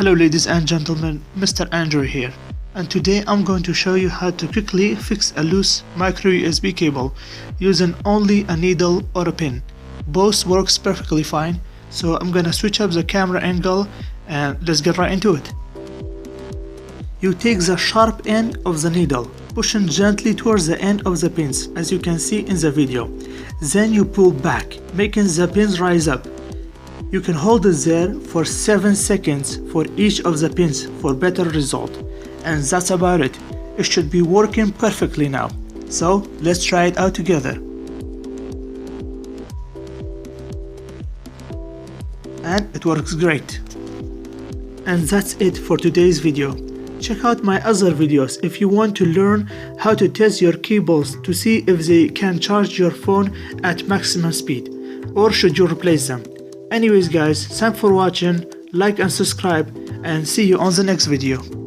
Hello ladies and gentlemen, Mr. Andrew here, and today I'm going to show you how to quickly fix a loose micro USB cable using only a needle or a pin. Both works perfectly fine, so I'm gonna switch up the camera angle and let's get right into it. You take the sharp end of the needle, pushing gently towards the end of the pins as you can see in the video. Then you pull back, making the pins rise up. You can hold it there for 7 seconds for each of the pins for better result. And that's about it. It should be working perfectly now. So let's try it out together. And it works great. And that's it for today's video. Check out my other videos if you want to learn how to test your cables to see if they can charge your phone at maximum speed, or should you replace them. Anyways guys, thanks for watching, like and subscribe, and see you on the next video.